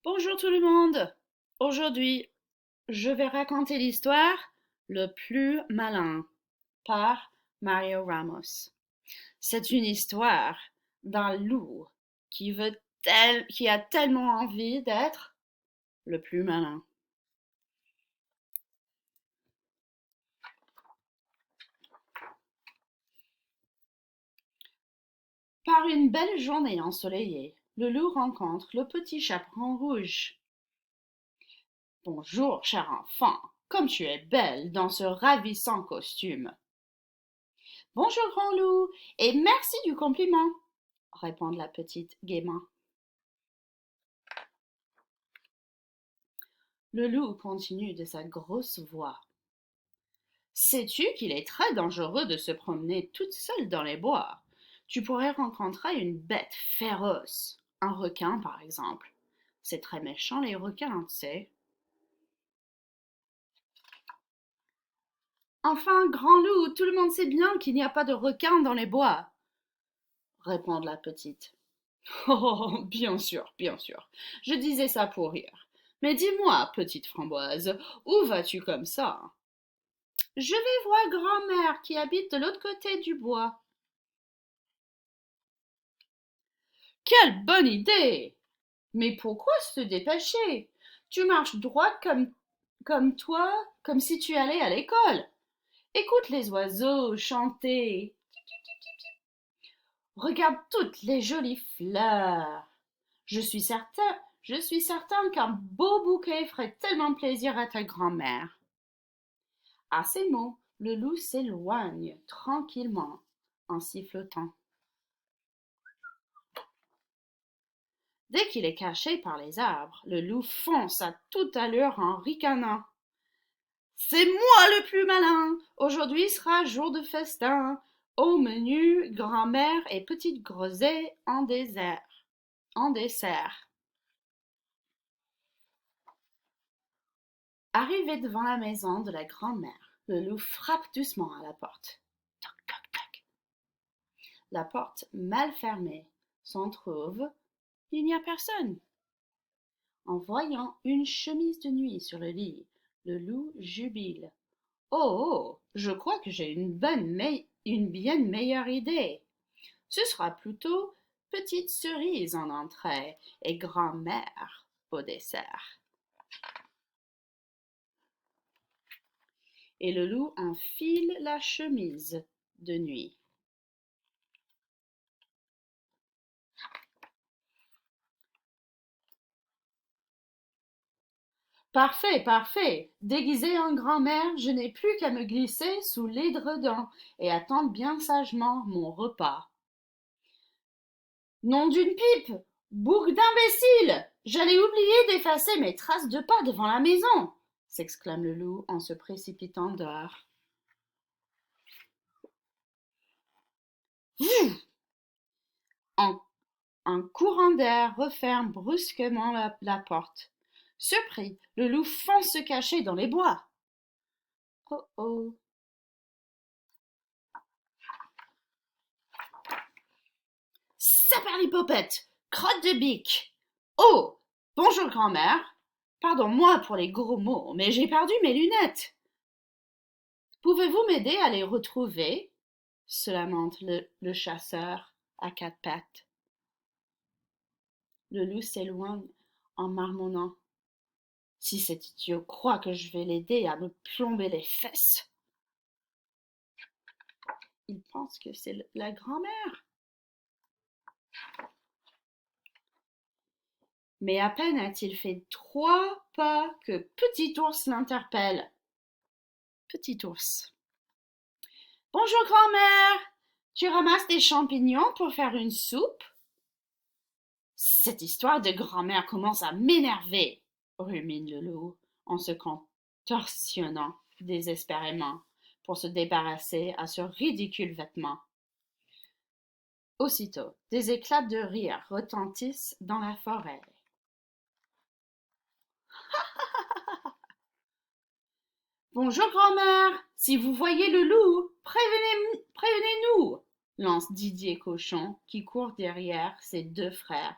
Bonjour tout le monde. Aujourd'hui, je vais raconter l'histoire Le plus malin par Mario Ramos. C'est une histoire d'un loup qui a tellement envie d'être le plus malin. Par une belle journée ensoleillée, le loup rencontre le petit chaperon rouge. Bonjour, cher enfant, comme tu es belle dans ce ravissant costume. Bonjour, grand loup, et merci du compliment, répond la petite gaiement. Le loup continue de sa grosse voix. Sais-tu qu'il est très dangereux de se promener toute seule dans les bois? Tu pourrais rencontrer une bête féroce, un requin par exemple. C'est très méchant les requins, tu sais. Enfin, grand loup, tout le monde sait bien qu'il n'y a pas de requins dans les bois, répond la petite. Oh, bien sûr, bien sûr. Je disais ça pour rire. Mais dis-moi, petite framboise, où vas-tu comme ça? Je vais voir grand-mère qui habite de l'autre côté du bois. Quelle bonne idée! Mais pourquoi se dépêcher? Tu marches droit comme toi, comme si tu allais à l'école. Écoute les oiseaux chanter. Regarde toutes les jolies fleurs. Je suis certain qu'un beau bouquet ferait tellement plaisir à ta grand-mère. À ces mots, le loup s'éloigne tranquillement en sifflotant. Dès qu'il est caché par les arbres, le loup fonce à toute allure en ricanant. C'est moi le plus malin. Aujourd'hui sera jour de festin. Au menu, grand-mère et petite groseille en désert. En dessert. Arrivé devant la maison de la grand-mère, le loup frappe doucement à la porte. Toc, toc, toc. La porte mal fermée s'en trouve. Il n'y a personne. En voyant une chemise de nuit sur le lit, le loup jubile. Oh, je crois que j'ai une bien meilleure idée. Ce sera plutôt petite cerise en entrée et grand-mère au dessert. Et le loup enfile la chemise de nuit. Parfait, parfait. Déguisé en grand-mère, je n'ai plus qu'à me glisser sous l'édredon et attendre bien sagement mon repas. Nom d'une pipe! Bouc d'imbécile! J'allais oublier d'effacer mes traces de pas devant la maison! S'exclame le loup en se précipitant dehors. Un, un courant d'air referme brusquement la porte. Surpris, le loup fonce se cacher dans les bois. Oh oh! Saperlipopette! Crotte de bique! Oh! Bonjour grand-mère! Pardon-moi pour les gros mots, mais j'ai perdu mes lunettes. Pouvez-vous m'aider à les retrouver? Se lamente le chasseur à quatre pattes. Le loup s'éloigne en marmonnant. Si cet idiot croit que je vais l'aider à me plomber les fesses, il pense que c'est la grand-mère. Mais à peine a-t-il fait 3 pas que Petit Ours l'interpelle. Petit Ours. Bonjour grand-mère, tu ramasses des champignons pour faire une soupe? Cette histoire de grand-mère commence à m'énerver, rumine le loup en se contorsionnant désespérément pour se débarrasser à ce ridicule vêtement. Aussitôt, des éclats de rire retentissent dans la forêt. Bonjour grand-mère, si vous voyez le loup, prévenez-nous, lance Didier Cochon qui court derrière ses deux frères.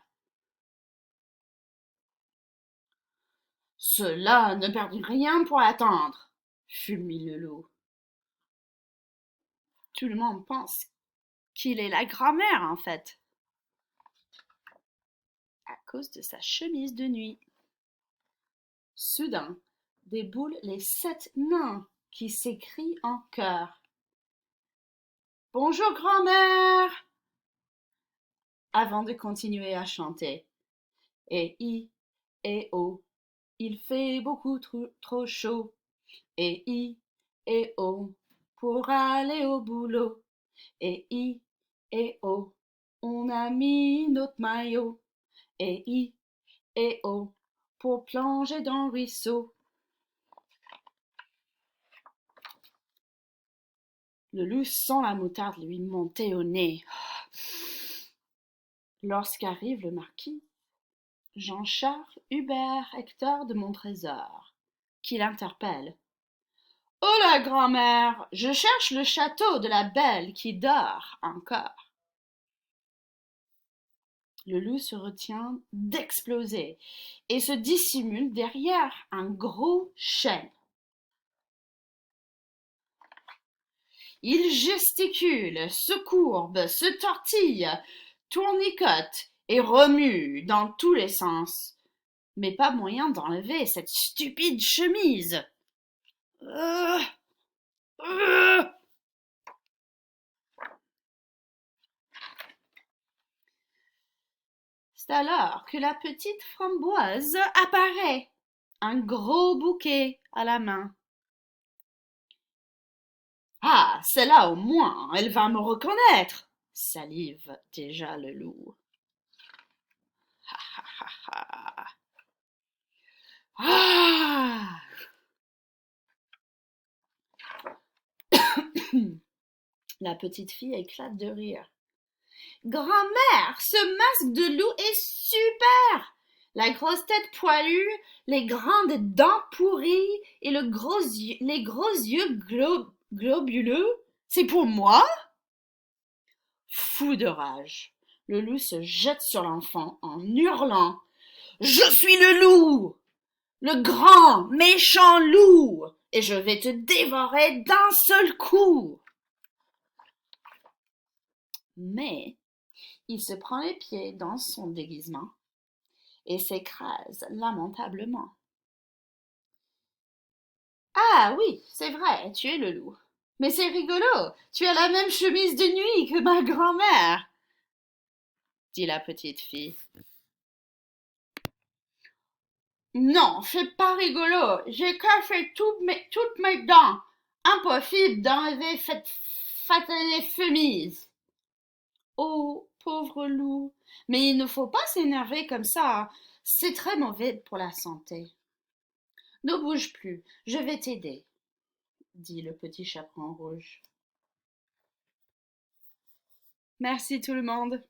Cela ne perdit rien pour attendre, fulmine le loup. Tout le monde pense qu'il est la grand-mère en fait, à cause de sa chemise de nuit. Soudain, déboulent les 7 nains qui s'écrient en chœur. Bonjour grand-mère! Avant de continuer à chanter. Et oh, il fait beaucoup trop chaud. Et oh, pour aller au boulot. Et oh, on a mis notre maillot. Et oh, pour plonger dans le ruisseau. Le loup sent la moutarde lui monter au nez. Lorsqu'arrive le marquis, Jean-Charles Hubert Hector de Montrésor, qui l'interpelle. Oh la grand-mère, je cherche le château de la belle qui dort encore. Le loup se retient d'exploser et se dissimule derrière un gros chêne. Il gesticule, se courbe, se tortille, tournicote et remue dans tous les sens. Mais pas moyen d'enlever cette stupide chemise. C'est alors que la petite Framboise apparaît, un gros bouquet à la main. Ah, celle-là au moins, elle va me reconnaître, salive déjà le loup. Ah! La petite fille éclate de rire. Grand-mère, ce masque de loup est super! La grosse tête poilue, les grandes dents pourries et les gros yeux globuleux, c'est pour moi? Fou de rage, le loup se jette sur l'enfant en hurlant. Je suis le loup! Le grand, méchant loup! Et je vais te dévorer d'un seul coup! Mais il se prend les pieds dans son déguisement et s'écrase lamentablement. Ah oui, c'est vrai, tu es le loup. Mais c'est rigolo, tu as la même chemise de nuit que ma grand-mère, dit la petite fille. Non, c'est pas rigolo, j'ai cassé toutes mes dents. Impossible d'enlever cette fatale chemise. Oh, pauvre loup, mais il ne faut pas s'énerver comme ça, c'est très mauvais pour la santé. Ne bouge plus, je vais t'aider, dit le petit chaperon rouge. Merci tout le monde.